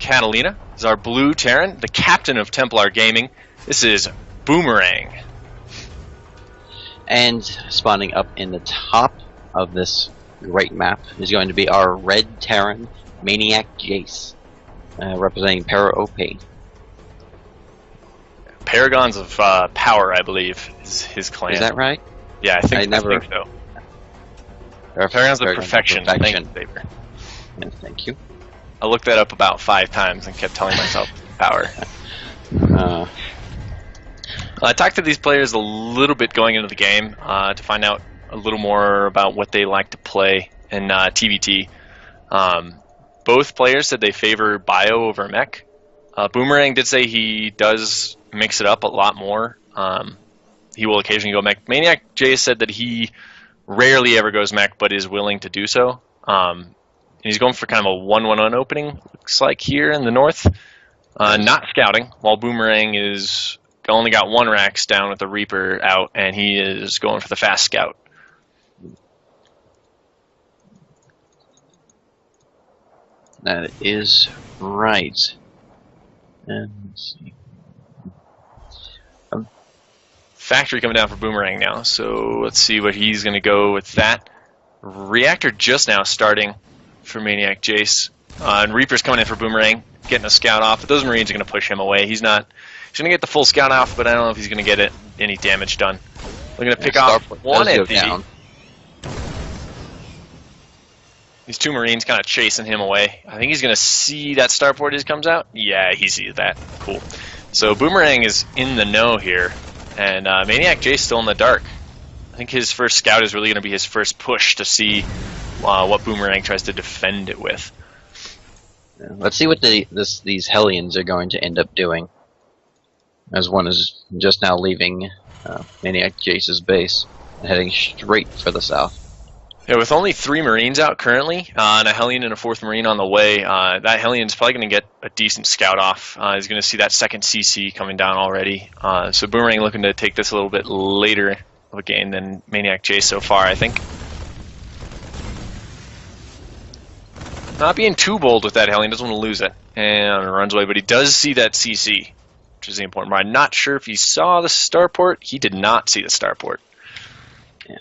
Catalina. This is our blue Terran, the captain of Templar Gaming. This is Boomerang. And spawning up in the top of this great map is going to be our red Terran, ManiacJaCe, representing Para OP. Paragons of Power, I believe, is his clan. Is that right? Yeah, I think so. Paragons of Perfection. Thank you, Saber. Yes, thank you. I looked that up about 5 times and kept telling myself Power. I talked to these players a little bit going into the game to find out a little more about what they like to play in TVT. Both players said they favor Bio over Mech. Boomerang did say he does mix it up a lot more. He will occasionally go Mech. ManiacJaCe said that he rarely ever goes Mech, but is willing to do so. And he's going for kind of a 1-1-1 opening, looks like here in the north. Not scouting, while Boomerang is only got 1 Rax down with the Reaper out, and he is going for the fast scout. That is right. And let's see. Factory coming down for Boomerang now, so let's see what he's going to go with that. Reactor just now starting for ManiacJaCe. And Reaper's coming in for Boomerang, getting a scout off, but those Marines are going to push him away. He's going to get the full scout off, but I don't know if he's going to get any damage done. We're going to pick off 1 MD. These 2 Marines kind of chasing him away. I think he's going to see that starport as he comes out. Yeah, he sees that. Cool. So Boomerang is in the know here, and ManiacJaCe still in the dark. I think his first scout is really going to be his first push to see what Boomerang tries to defend it with. Yeah, let's see what these Hellions are going to end up doing. As one is just now leaving ManiacJaCe's base and heading straight for the south. Yeah, with only 3 Marines out currently, and a Hellion and a 4th Marine on the way, that Hellion's probably going to get a decent scout off. He's going to see that 2nd CC coming down already. So Boomerang looking to take this a little bit later of a game than ManiacJaCe so far, I think. Not being too bold with that Hellion, doesn't want to lose it, and runs away, but he does see that CC, which is the important part. I'm not sure if he saw the starport. He did not see the starport. Yeah.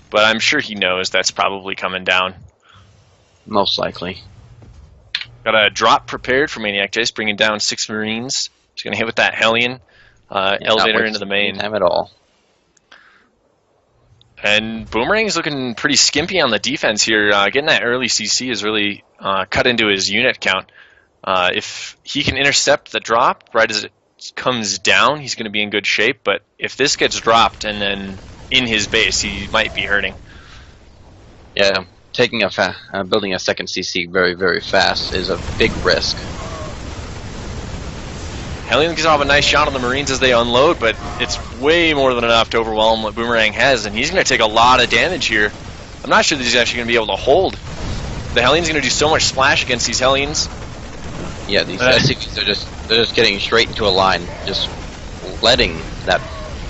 But I'm sure he knows that's probably coming down. Most likely. Got a drop prepared for ManiacJaCe, bringing down 6 Marines. He's going to hit with that Hellion. Elevator into the main. Time at all. And Boomerang's looking pretty skimpy on the defense here. Getting that early CC is really cut into his unit count. If he can intercept the drop right as it comes down, he's going to be in good shape. But if this gets dropped and then in his base, he might be hurting. Yeah, taking building a 2nd CC very, very fast is a big risk. Hellion gets off a nice shot on the Marines as they unload, but it's way more than enough to overwhelm what Boomerang has, and he's going to take a lot of damage here. I'm not sure that he's actually going to be able to hold. The Hellion's going to do so much splash against these Hellions. Yeah, these SCVs they're just getting straight into a line, just letting that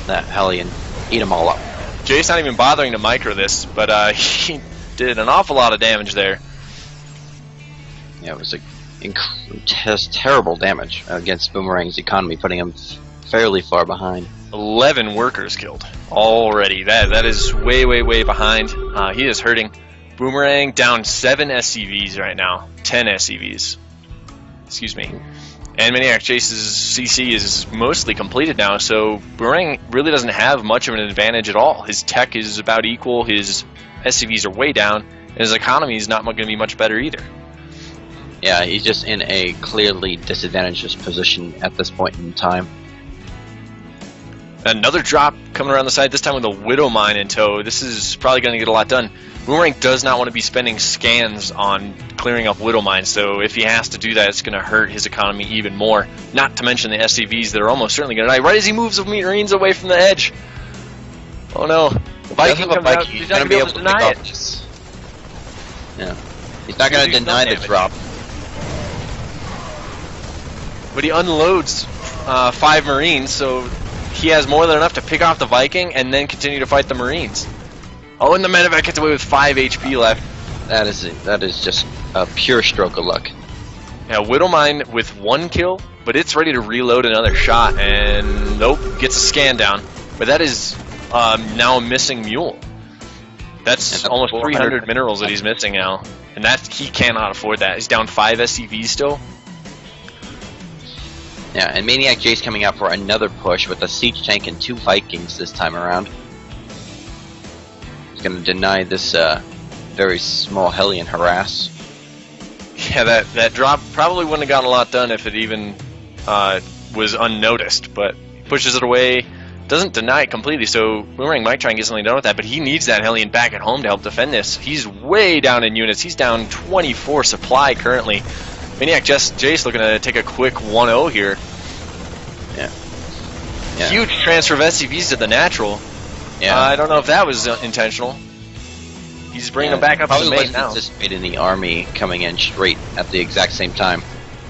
Hellion eat them all up. Jay's not even bothering to micro this, but he did an awful lot of damage there. Yeah, it was terrible damage against Boomerang's economy, putting him fairly far behind. 11 workers killed already. That is way, way, way behind. He is hurting. Boomerang down 7 SCVs right now. 10 SCVs. Excuse me. And ManiacJaCe's CC is mostly completed now, so Boomerang really doesn't have much of an advantage at all. His tech is about equal, his SCVs are way down, and his economy is not going to be much better either. Yeah, he's just in a clearly disadvantaged position at this point in time. Another drop coming around the side, this time with a Widow Mine in tow. This is probably going to get a lot done. Boomerang does not want to be spending scans on clearing up Widow Mines, so if he has to do that, it's going to hurt his economy even more. Not to mention the SCVs that are almost certainly going to die right as he moves the Marines away from the edge. Oh no. The Viking comes out, he's not going to be able to deny it. Yeah. He's not going to deny the drop. But he unloads 5 Marines, so he has more than enough to pick off the Viking and then continue to fight the Marines. Oh, and the medevac gets away with 5 HP left. That is just a pure stroke of luck. Now, Widowmine with 1 kill, but it's ready to reload another shot, and nope, gets a scan down. But that is now a missing mule. That's almost 300 minerals that he's missing now, and he cannot afford that. He's down 5 SCVs still. Yeah, and ManiacJaCe coming out for another push with a siege tank and 2 Vikings this time around. He's going to deny this very small Hellion harass. Yeah, that drop probably wouldn't have gotten a lot done if it even was unnoticed, but he pushes it away, doesn't deny it completely, so Boomerang might try and get something done with that, but he needs that Hellion back at home to help defend this. He's way down in units. He's down 24 supply currently. ManiacJaCe looking to take a quick 1-0 here. Yeah. Huge transfer of SCVs to the natural. Yeah. I don't know if that was intentional. He's bringing them back up to the main now. Anticipating the army coming in straight at the exact same time.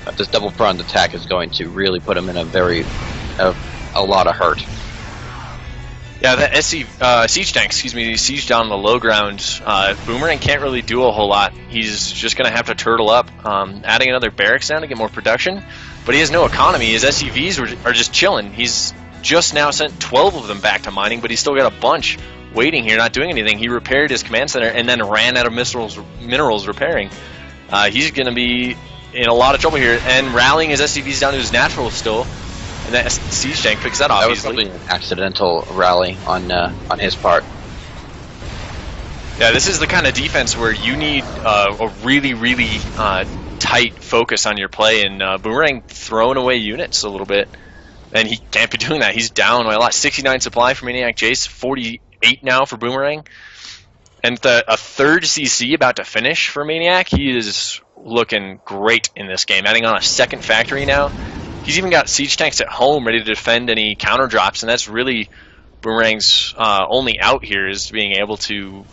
But this double-pronged attack is going to really put him in a lot of hurt. Yeah, that siege tank, siege down the low ground. Boomerang can't really do a whole lot. He's just going to have to turtle up, adding another barracks down to get more production. But he has no economy. His SCVs are just chilling. He's just now sent 12 of them back to mining, but he's still got a bunch waiting here, not doing anything. He repaired his command center and then ran out of minerals repairing. He's going to be in a lot of trouble here, and rallying his SCVs down to his natural still. And that siege tank picks that off easily. That was probably an accidental rally on his part. Yeah, this is the kind of defense where you need a really, really tight focus on your play, and Boomerang throwing away units a little bit. And he can't be doing that. He's down by a lot. 69 supply for ManiacJaCe, 48 now for Boomerang. And a third CC about to finish for Maniac. He is looking great in this game. Adding on a second factory now. He's even got siege tanks at home ready to defend any counter drops, and that's really Boomerang's only out here, is being able to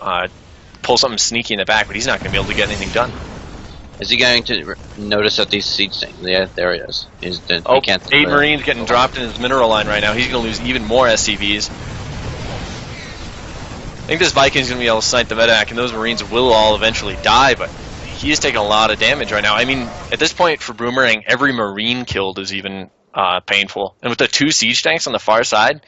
pull something sneaky in the back, but he's not going to be able to get anything done. Is he going to notice that these siege tanks? Yeah, there he is. 8 Marines getting dropped in his mineral line right now. He's going to lose even more SCVs. I think this Viking's going to be able to snipe the medevac, and those Marines will all eventually die, but he is taking a lot of damage right now. I mean, at this point for Boomerang, every Marine killed is even painful. And with the 2 siege tanks on the far side,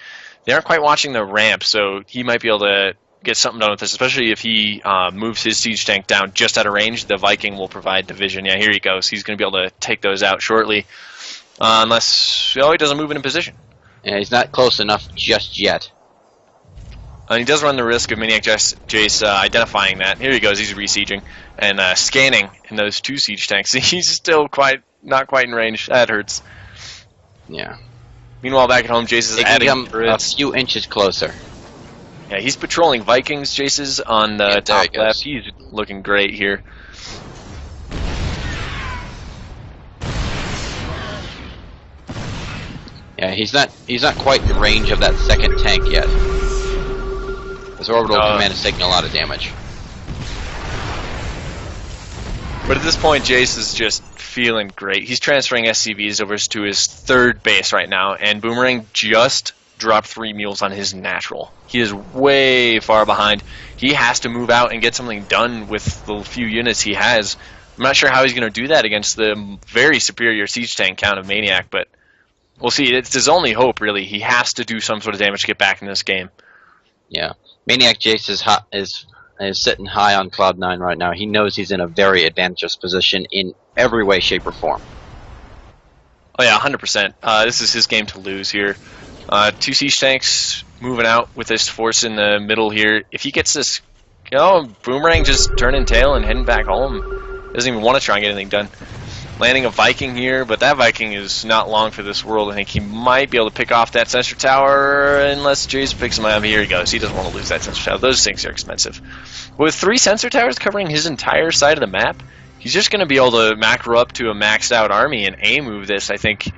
they aren't quite watching the ramp, so he might be able to get something done with this, especially if he moves his siege tank down just out of range. The Viking will provide division. Yeah, here he goes. He's going to be able to take those out shortly, unless he doesn't move in position. Yeah, he's not close enough just yet. And he does run the risk of ManiacJaCe identifying that. Here he goes. He's resieging and scanning in those 2 siege tanks. He's still not quite in range. That hurts. Yeah. Meanwhile, back at home, Jace is adding a few inches closer. Yeah, he's patrolling Vikings. Jace's on the top left. He's looking great here. Yeah, he's not quite in range of that second tank yet. His orbital command is taking a lot of damage. But at this point, Jace is just feeling great. He's transferring SCVs over to his 3rd base right now, and Boomerang just dropped 3 mules on his natural. He is way far behind. He has to move out and get something done with the few units he has. I'm not sure how he's going to do that against the very superior siege tank count of Maniac, but we'll see. It's his only hope, really. He has to do some sort of damage to get back in this game. Yeah. ManiacJaCe is sitting high on Cloud 9 right now. He knows he's in a very advantageous position in every way, shape, or form. Oh yeah, 100%. This is his game to lose here. 2 siege tanks moving out with this force in the middle here. If he gets this, Boomerang just turning tail and heading back home. Doesn't even want to try and get anything done. Landing a Viking here, but that Viking is not long for this world. I think he might be able to pick off that sensor tower unless Jace picks him up. Here he goes. He doesn't want to lose that sensor tower. Those things are expensive. With 3 sensor towers covering his entire side of the map, he's just going to be able to macro up to a maxed out army and A-move this, I think,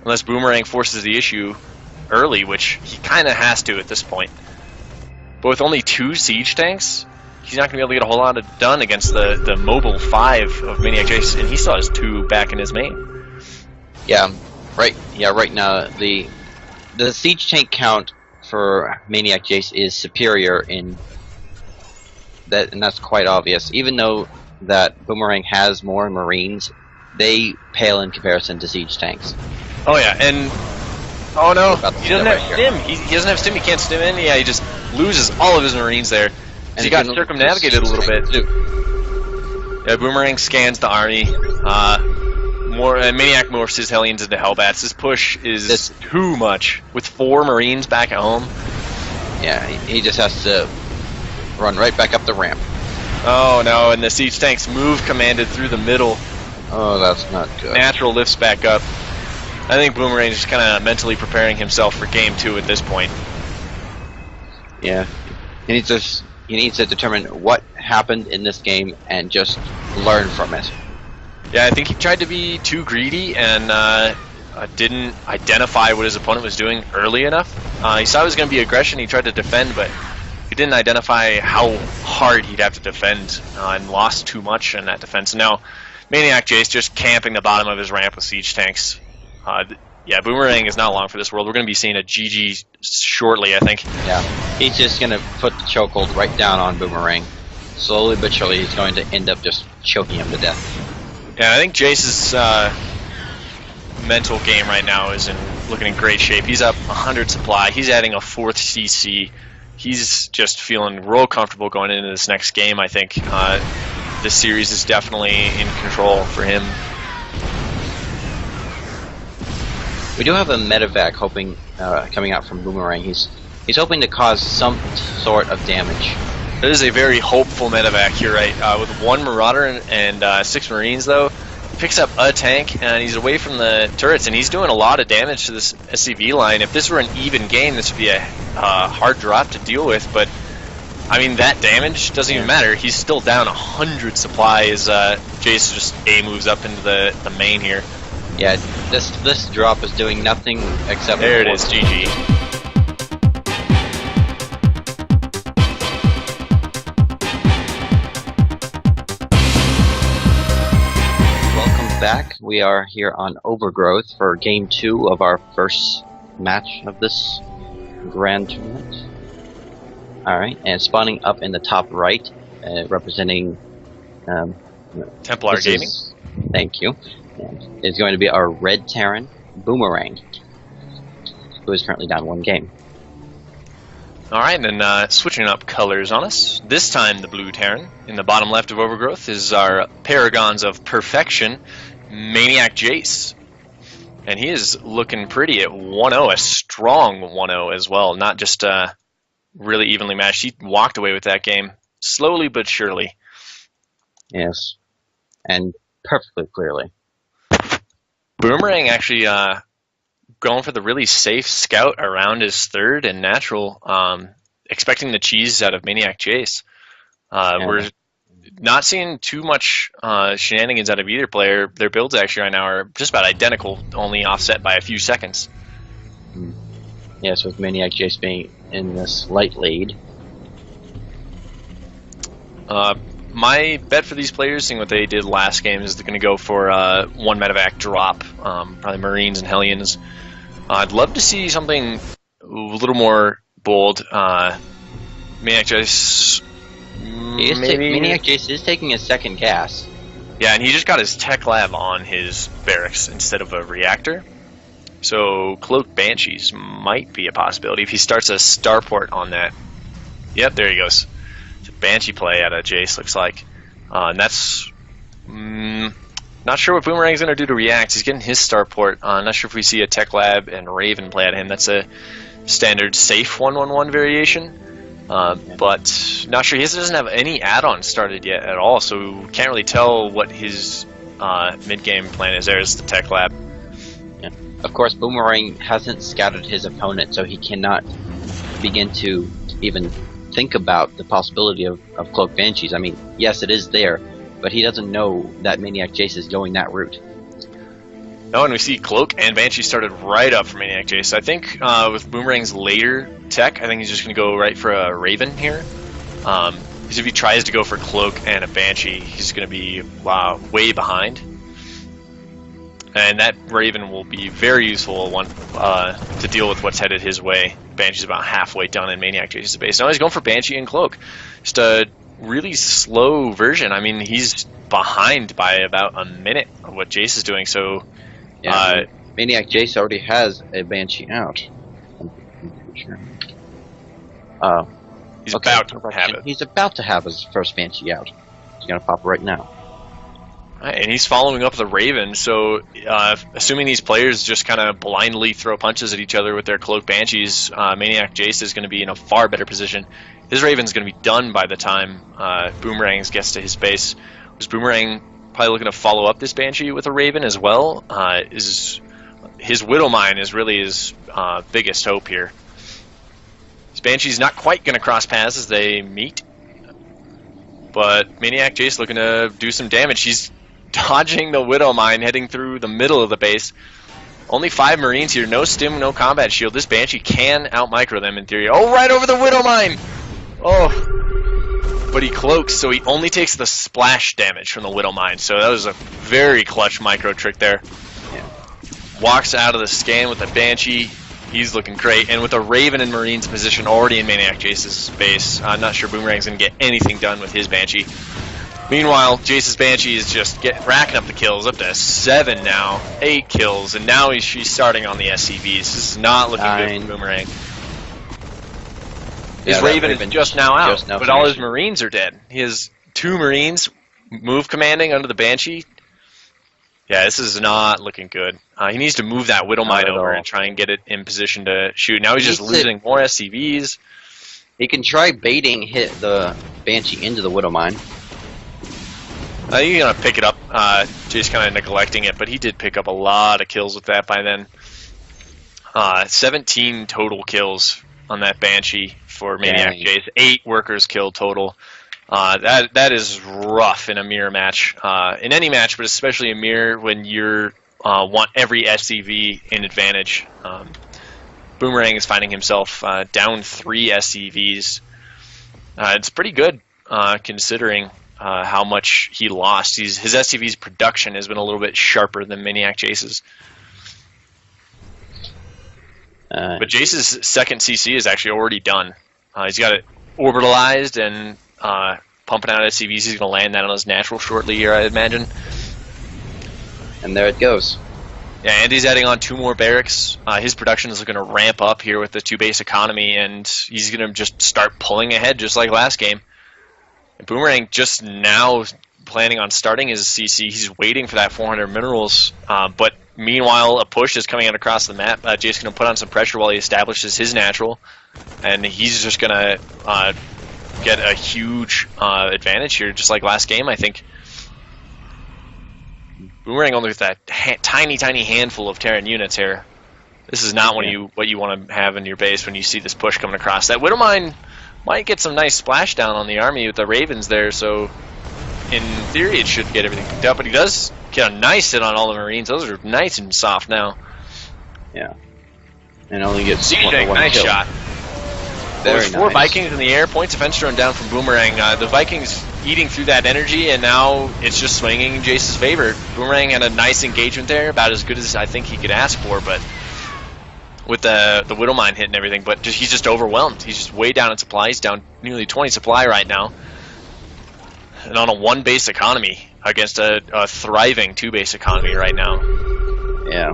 unless Boomerang forces the issue early, which he kind of has to at this point. But with only 2 siege tanks, he's not going to be able to get a whole lot done against the mobile 5 of ManiacJaCe, and he still has 2 back in his main. Yeah, right now the siege tank count for ManiacJaCe is superior in that, and that's quite obvious. Even though that Boomerang has more Marines they pale in comparison to siege tanks. Oh yeah, and oh no, he doesn't have right stim. He doesn't have stim. He can't stim in. Yeah, he just loses all of his Marines there. And he got circumnavigated a little bit. Yeah, Boomerang scans the army. Maniac morphs his Hellions into Hellbats. This push is too much. With 4 Marines back at home. Yeah, he just has to run right back up the ramp. Oh no, and the siege tanks move commanded through the middle. Oh, that's not good. Natural lifts back up. I think Boomerang is just kind of mentally preparing himself for game 2 at this point. Yeah, he needs to determine what happened in this game and just learn from it. Yeah, I think he tried to be too greedy and didn't identify what his opponent was doing early enough. He saw it was going to be aggression. He tried to defend, but he didn't identify how hard he'd have to defend and lost too much in that defense. And now ManiacJaCe just camping the bottom of his ramp with siege tanks. Yeah, Boomerang is not long for this world. We're going to be seeing a GG shortly, I think. Yeah, he's just going to put the chokehold right down on Boomerang. Slowly but surely, he's going to end up just choking him to death. Yeah, I think Jace's mental game right now is looking in great shape. He's up 100 supply. He's adding a 4th CC. He's just feeling real comfortable going into this next game, I think. This series is definitely in control for him. We do have a medevac coming out from Boomerang. He's hoping to cause some sort of damage. It is a very hopeful medevac here, right? With 1 Marauder and 6 Marines, though, he picks up a tank and he's away from the turrets, and he's doing a lot of damage to this SCV line. If this were an even game, this would be a hard drop to deal with, but I mean, that damage doesn't even matter. He's still down 100 supply as Jace just moves up into the main here. Yeah, this drop is doing nothing except... There it is, GG. Welcome back. We are here on Overgrowth for Game 2 of our first match of this grand tournament. Alright, and spawning up in the top right, representing... Templar Gaming. Thank you. Is going to be our Red Terran, Boomerang, who is currently down 1 game. Alright, and then switching up colors on us. This time the Blue Terran. In the bottom left of Overgrowth is our Paragons of Perfection, ManiacJaCe. And he is looking pretty at 1-0, a strong 1-0 as well, not just really evenly matched. He walked away with that game, slowly but surely. Yes, and perfectly clearly. Boomerang actually going for the really safe scout around his 3rd and natural, expecting the cheese out of ManiacJaCe. We're not seeing too much shenanigans out of either player. Their builds actually right now are just about identical, only offset by a few seconds. Yes, with ManiacJaCe being in this light lead. My bet for these players, seeing what they did last game, is they're going to go for 1 medevac drop, probably Marines and Hellions. I'd love to see something a little more bold. ManiacJaCe, ManiacJaCe is taking a 2nd gas. Yeah, and he just got his tech lab on his barracks instead of a reactor. So Cloak Banshees might be a possibility if he starts a starport on that. Yep, there he goes. Banshee play out of Jace, looks like. And that's... not sure what Boomerang's going to do to react. He's getting his starport. Not sure if we see a Tech Lab and Raven play at him. That's a standard safe 1-1-1 variation. But not sure. He doesn't have any add-ons started yet at all, so we can't really tell what his mid-game plan is. There's the Tech Lab. Yeah. Of course, Boomerang hasn't scouted his opponent, so he cannot begin to even think about the possibility of Cloak Banshees. I mean, yes, it is there, but he doesn't know that ManiacJaCe is going that route. No, and we see Cloak and Banshee started right up for ManiacJaCe. I think with Boomerang's later tech, I think he's just going to go right for a Raven here. Because if he tries to go for Cloak and a Banshee, he's going to be way behind. And that Raven will be very useful to deal with what's headed his way. Banshee's about halfway done in ManiacJaCe's base. Now he's going for Banshee and Cloak. Just really slow version. I mean, he's behind by about a minute of what Jace is doing. So, yeah, ManiacJaCe already has a Banshee out. I'm pretty sure. he's about to have it. He's about to have his first Banshee out. He's gonna pop right now. And he's following up the Raven, so assuming these players just kind of blindly throw punches at each other with their cloaked Banshees, ManiacJaCe is going to be in a far better position. His Raven's going to be done by the time Boomerang gets to his base. Was Boomerang probably looking to follow up this Banshee with a Raven as well? His Widowmine is really his biggest hope here. His Banshee's not quite going to cross paths as they meet, but ManiacJaCe looking to do some damage. He's dodging the Widowmine, heading through the middle of the base. Only 5 Marines here, no stim, no combat shield. This Banshee can out-micro them in theory. Oh, right over the Widowmine! Oh, but he cloaks, so he only takes the splash damage from the Widowmine. So that was a very clutch micro trick there. Yeah. Walks out of the scan with the Banshee. He's looking great. And with a Raven and Marines position already in ManiacJaCe's base, I'm not sure Boomerang's going to get anything done with his Banshee. Meanwhile, Jace's Banshee is just racking up the kills, up to 7 now, 8 kills, and now she's starting on the SCVs. This is not looking good for Boomerang. His Raven is just now out, but all his Marines are dead. He has 2 Marines move commanding under the Banshee. Yeah, this is not looking good. He needs to move that Widowmine over and try and get it in position to shoot. Now he's just losing more SCVs. He can try baiting the Banshee into the Widowmine. He's going to pick it up. Jace kind of neglecting it, but he did pick up a lot of kills with that by then. 17 total kills on that Banshee for ManiacJaCe. 8 workers killed total. That is rough in a mirror match. In any match, but especially a mirror when you want every SCV in advantage. Boomerang is finding himself down 3 SCVs. It's pretty good considering how much he lost. His SCV's production has been a little bit sharper than ManiacJaCe's. But Jace's second CC is actually already done. He's got it orbitalized and pumping out SCVs. He's going to land that on his natural shortly here, I imagine. And there it goes. Yeah, Andy's adding on 2 more barracks. His production is going to ramp up here with the 2 base economy, and he's going to just start pulling ahead just like last game. And Boomerang just now planning on starting his CC. He's waiting for that 400 minerals, but meanwhile a push is coming out across the map. Jace's going to put on some pressure while he establishes his natural, and he's just going to get a huge advantage here, just like last game, I think. Boomerang only with that tiny handful of Terran units here. This is not what you want to have in your base when you see this push coming across. That Widowmine might get some nice splashdown on the army with the Ravens there, so in theory it should get everything picked up, but he does get a nice hit on all the Marines. Those are nice and soft now. Yeah. And only gets one nice kill. shot. There's 4 Vikings in the air, points of fence thrown down from Boomerang. The Vikings eating through that energy, and now it's just swinging in Jace's favor. Boomerang had a nice engagement there, about as good as I think he could ask for, but with the Widowmine hit and everything, but he's just overwhelmed. He's just way down in supply. He's down nearly 20 supply right now. And on a 1 base economy against a thriving 2 base economy right now. Yeah.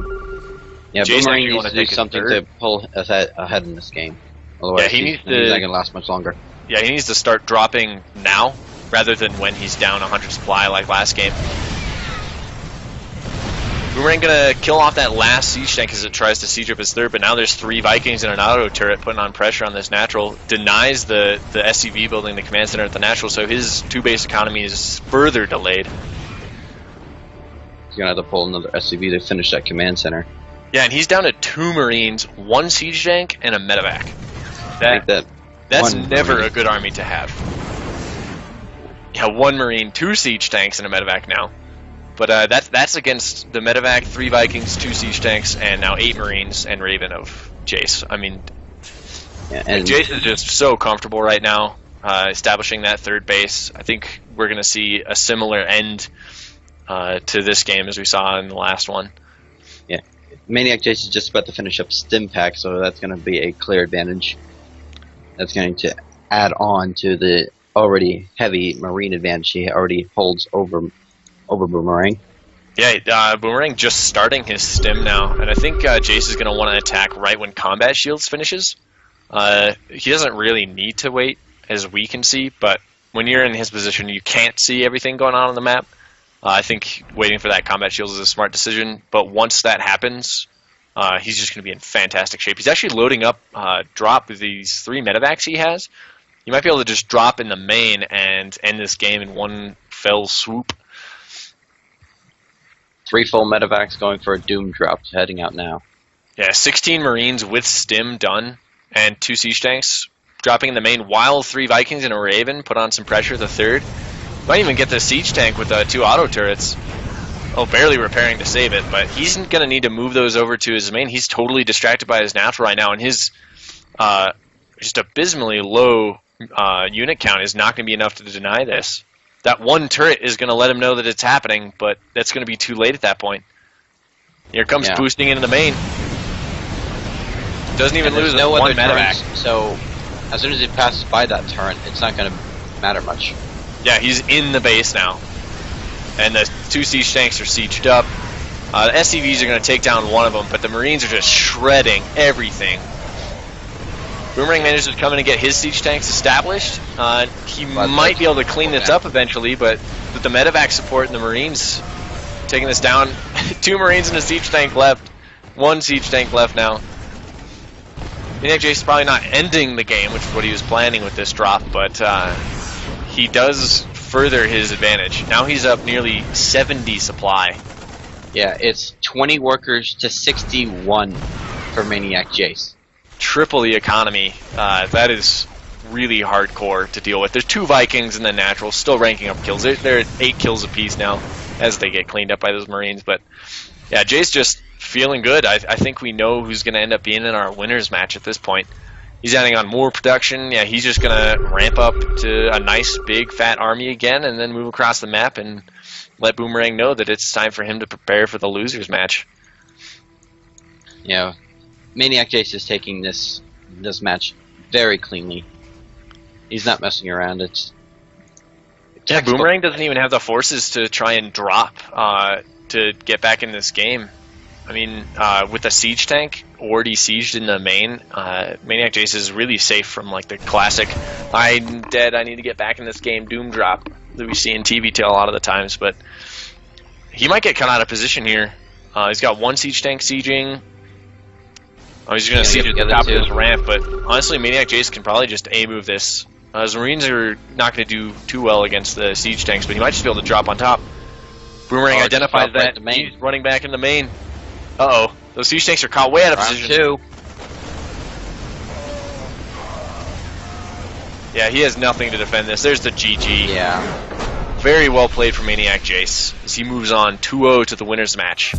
Yeah, Boomerang needs to do something to pull ahead in this game. Otherwise, he's not going to last much longer. Yeah, he needs to start dropping now rather than when he's down 100 supply like last game. Boomerang going to kill off that last siege tank as it tries to siege up his third, but now there's 3 Vikings and an auto turret putting on pressure on this natural. Denies the SCV building the command center at the natural, so his 2 base economy is further delayed. He's going to have to pull another SCV to finish that command center. Yeah, and he's down to 2 Marines, 1 siege tank, and a medevac. That's never a good army to have. Yeah, 1 Marine, 2 siege tanks, and a medevac now. But that's against the medevac, 3 Vikings, 2 siege tanks, and now 8 Marines and Raven of Jace. I mean, Jace is just so comfortable right now, establishing that 3rd base. I think we're going to see a similar end to this game as we saw in the last one. Yeah, ManiacJaCe is just about to finish up Stim Pack, so that's going to be a clear advantage. That's going to add on to the already heavy Marine advantage he already holds over Boomerang. Yeah, Boomerang just starting his stim now, and I think Jace is going to want to attack right when combat shields finishes. He doesn't really need to wait, as we can see, but when you're in his position, you can't see everything going on the map. I think waiting for that combat shields is a smart decision, but once that happens, he's just going to be in fantastic shape. He's actually loading up drop with these 3 medevacs he has. You might be able to just drop in the main and end this game in one fell swoop. 3 full medevacs going for a Doom drop, heading out now. Yeah, 16 Marines with stim done, and 2 siege tanks dropping in the main, while 3 Vikings and a Raven put on some pressure. The third might even get the siege tank with 2 auto turrets. Oh, barely repairing to save it, but he's going to need to move those over to his main. He's totally distracted by his natural right now, and his just abysmally low unit count is not going to be enough to deny this. That 1 turret is going to let him know that it's happening, but that's going to be too late at that point. Here comes boosting into the main. Doesn't even lose no one other medevac. turrets, so as soon as he passes by that turret, it's not going to matter much. Yeah, he's in the base now. And the 2 siege tanks are sieged up. The SCVs are going to take down one of them, but the Marines are just shredding everything. Boomerang manages to come in and get his siege tanks established. He might be able to clean this up eventually, but with the medevac support and the Marines taking this down, 2 Marines and a siege tank left. 1 siege tank left now. ManiacJaCe is probably not ending the game, which is what he was planning with this drop, but he does further his advantage. Now he's up nearly 70 supply. Yeah, it's 20 workers to 61 for ManiacJaCe. Triple the economy. That is really hardcore to deal with. There's 2 Vikings and the natural still ranking up kills. They're at 8 kills apiece now as they get cleaned up by those Marines. But yeah, Jace just feeling good. I think we know who's going to end up being in our winners match at this point. He's adding on more production. Yeah, he's just going to ramp up to a nice, big, fat army again and then move across the map and let Boomerang know that it's time for him to prepare for the losers match. Yeah, ManiacJaCe is taking this match very cleanly. He's not messing around. Yeah, Boomerang doesn't even have the forces to try and drop to get back in this game. I mean, with a siege tank already sieged in the main, ManiacJaCe is really safe from like the classic "I'm dead, I need to get back in this game" doom drop that we see in TVT a lot of the times. But he might get cut out of position here. He's got 1 siege tank sieging. Oh, he's going to siege at the top of this ramp, but honestly, ManiacJaCe can probably just A-move this. His Marines are not going to do too well against the siege tanks, but he might just be able to drop on top. Boomerang identifies that. He's running back in the main. Uh-oh. Those siege tanks are caught way out of position. 2. Yeah, he has nothing to defend this. There's the GG. Yeah. Very well played for ManiacJaCe as he moves on 2-0 to the winners match.